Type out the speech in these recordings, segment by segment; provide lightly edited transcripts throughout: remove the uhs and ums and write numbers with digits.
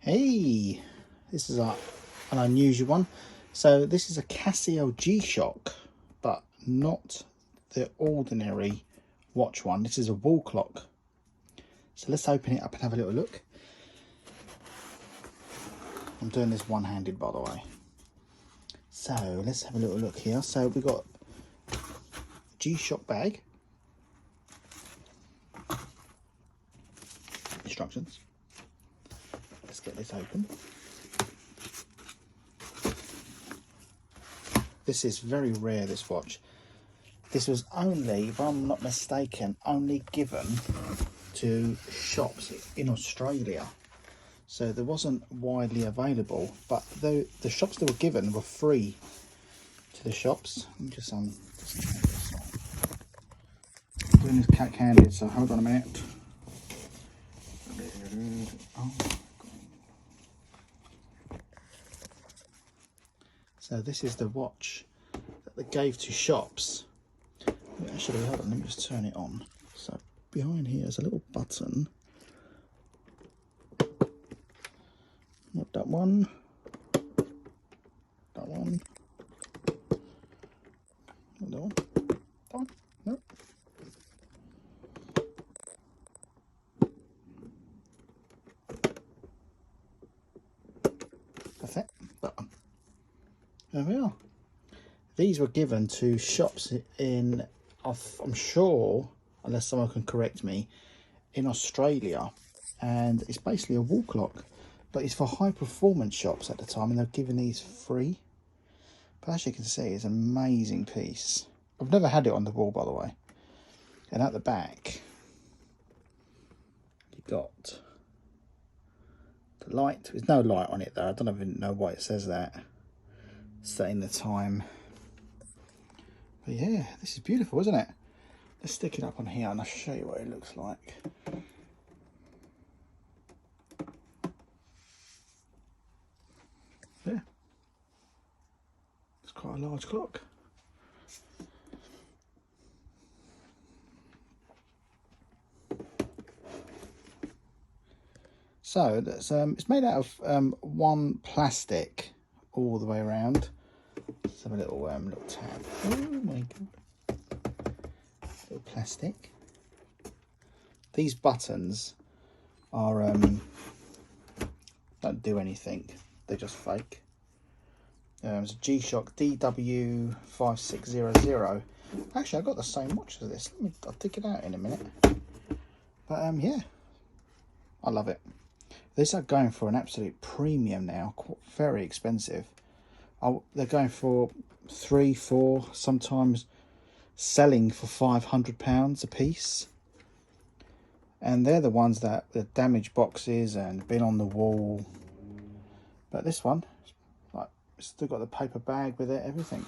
Hey, this is an unusual one. So this is a Casio G-Shock, but not the ordinary watch one. This is a wall clock. So let's open it up and have a little look. I'm doing this one-handed, by the way. So let's have a little look here. So we've got a G-Shock bag. Instructions. Let's get this open. This is very rare, this watch. This was only, if I'm not mistaken, only given to shops in Australia. So there wasn't widely available, but the shops that were given were free to the shops. Let me just I'm doing this cat-handed, so hold on a minute. Oh. So this is the watch that they gave to shops. Actually, hold on, let me just turn it on. So behind here is a little button. Not that one. That one. Not that one. That one. Nope. That's it. That one. There we are. These were given to shops in, I'm sure, unless someone can correct me, in Australia. And it's basically a wall clock, but it's for high performance shops at the time, and they're giving these free. But as you can see, it's an amazing piece. I've never had it on the wall, by the way. And at the back, you've got the light. There's no light on it though. I don't even know why it says that. Setting the time. But yeah, this is beautiful, isn't it? Let's stick it up on here and I'll show you what it looks like. Yeah, it's quite a large clock. So that's it's made out of one plastic all the way around. Let's have a little little tab. Oh my god! Little plastic. These buttons are don't do anything. They're just fake. It's a G-Shock DW5600. Actually, I got the same watch as this. I'll take it out in a minute. But yeah, I love it. These are going for an absolute premium now. Very expensive. They're going for 3, 4, sometimes selling for £500 a piece. And they're the ones that the damaged boxes and been on the wall. But this one, like, it's still got the paper bag with it, everything.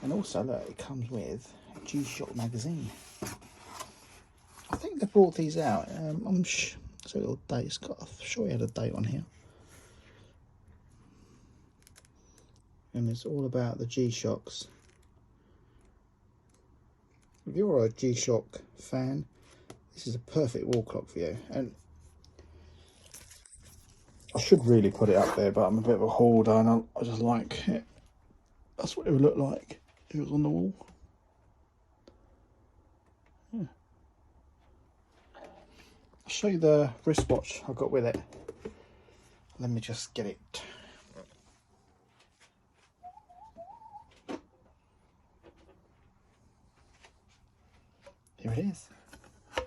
And also, look, it comes with a G-Shock magazine. I think they brought these out. So a little date. It's got. I'm sure he had a date on here. And it's all about the G-Shocks. If you're a G-Shock fan, this is a perfect wall clock for you. And I should really put it up there, but I'm a bit of a hoarder and I just like it. That's what it would look like if it was on the wall. Yeah. I'll show you the wristwatch I've got with it. Let me just get it. Here it is. Let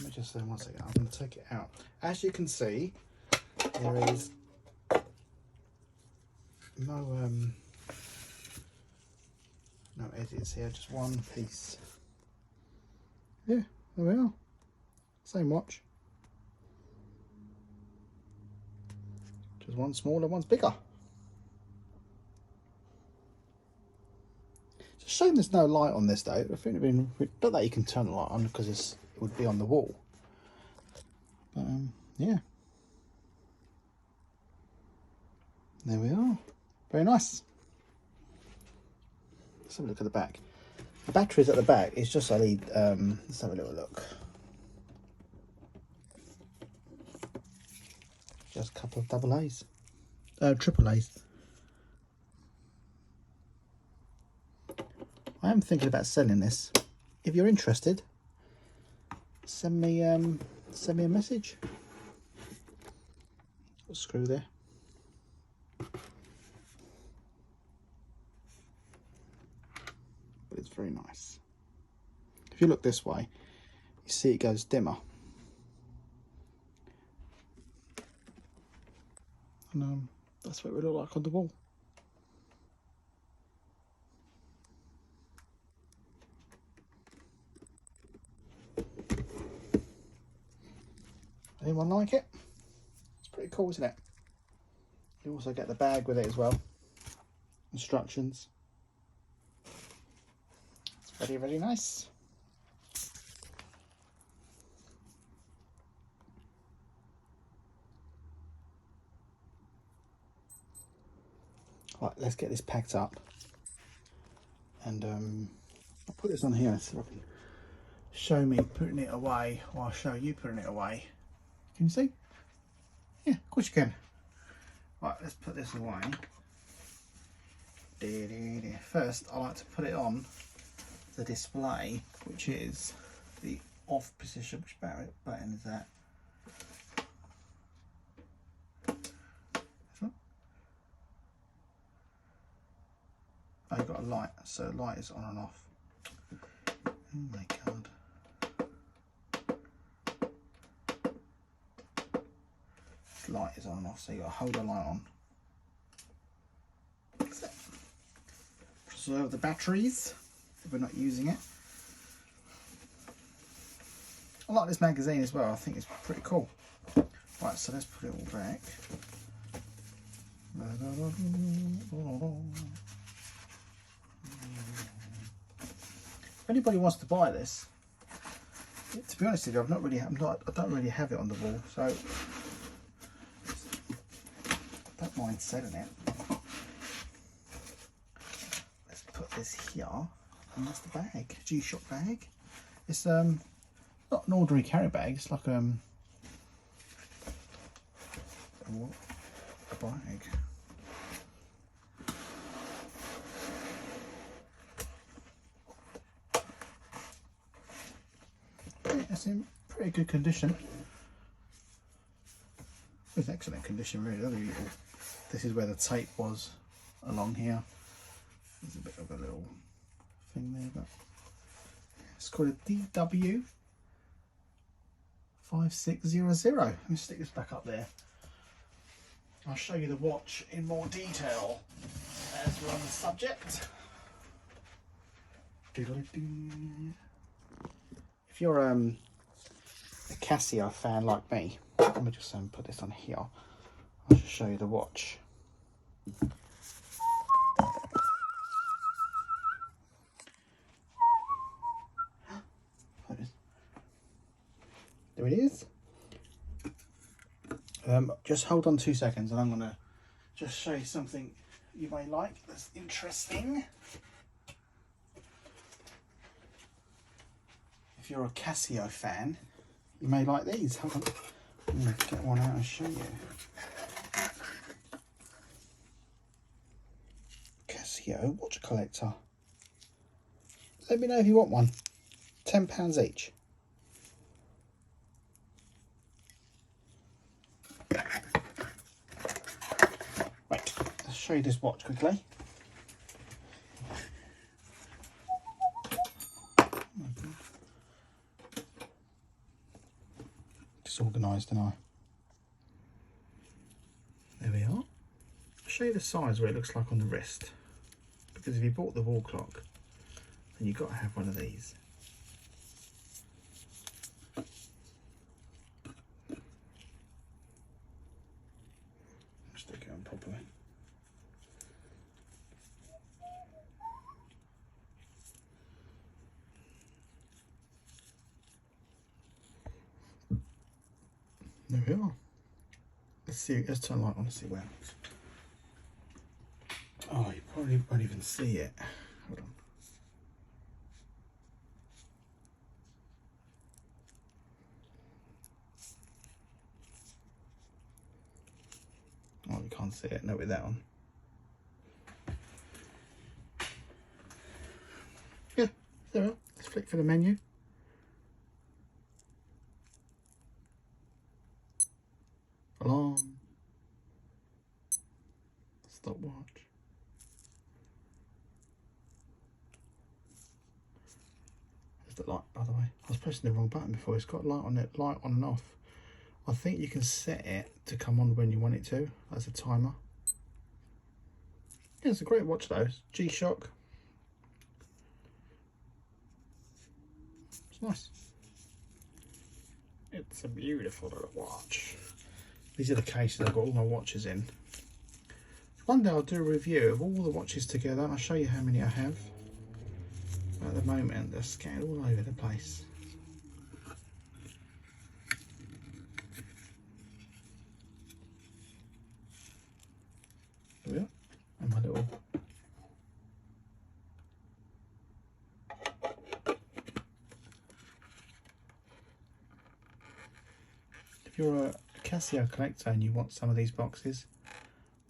me just say 1 second. I'm going to take it out. As you can see, there is no edits here. Just one piece. Yeah, there we are. Same watch. Just one smaller, one's bigger. It's a shame there's no light on this though. I think it'd been, not that you can turn the light on because it would be on the wall. But yeah. There we are. Very nice. Let's have a look at the back. The batteries at the back is just a lead. Let's have a little look. Just a couple of double A's. Triple A's. I am thinking about selling this. If you're interested, send me a message. Got a screw there. But it's very nice. If you look this way, you see it goes dimmer. And that's what it would look like on the wall. Anyone like it? It's pretty cool, isn't it? You also get the bag with it as well. Instructions. It's very, very nice. Right, let's get this packed up. And I'll put this on here so I can show me putting it away, or I'll show you putting it away. Can you see? Yeah, of course you can. Right, let's put this away. First, I like to put it on the display, which is the off position. Which button is that? This one? Oh, you've got a light, so light is on and off. Oh my god. Light is on and off, so you've got to hold the light on. That's it. Preserve the batteries if we're not using it. I like this magazine as well, I think it's pretty cool. Right, so let's put it all back. If anybody wants to buy this, to be honest with you, I don't really have it on the wall, so I don't mind selling it. Let's put this here, and that's the bag, G-Shock bag. It's not an ordinary carry bag, it's like a bag. It's in pretty good condition. It's excellent condition, really. This is where the tape was along here. There's a bit of a little thing there, but it's called a DW5600. Let me stick this back up there. I'll show you the watch in more detail as we're on the subject. If you're a Casio fan like me, let me just put this on here. I'll just show you the watch. There it is. Just hold on 2 seconds and I'm going to just show you something you may like that's interesting. If you're a Casio fan, you may like these. Hold on. I'm going to get one out and show you. Casio watch collector. Let me know if you want one. £10 each. Right, let's show you this watch quickly. Disorganised, am I? There we are. I'll show you the size where it looks like on the wrist. Because if you bought the wall clock, then you've got to have one of these. Stick it on properly. There we are. Let's see, let's turn the light on to see where it is. Oh, you probably won't even see it. Hold on. can't see it. No, with that on. Yeah, there we are. Let's flick for the menu. Alarm. Stopwatch. There's the light, by the way. I was pressing the wrong button before. It's got light on it, light on and off. I think you can set it to come on when you want it to, as a timer. Yeah, it's a great watch though. G-Shock. It's nice. It's a beautiful little watch. These are the cases I've got all my watches in. One day I'll do a review of all the watches together and I'll show you how many I have. But at the moment they're scattered all over the place. There we are. And my little if you're a Casio collector and you want some of these boxes,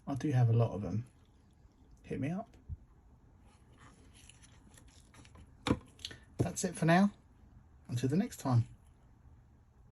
I do have a lot of them. Hit me up. That's it for now. Until the next time.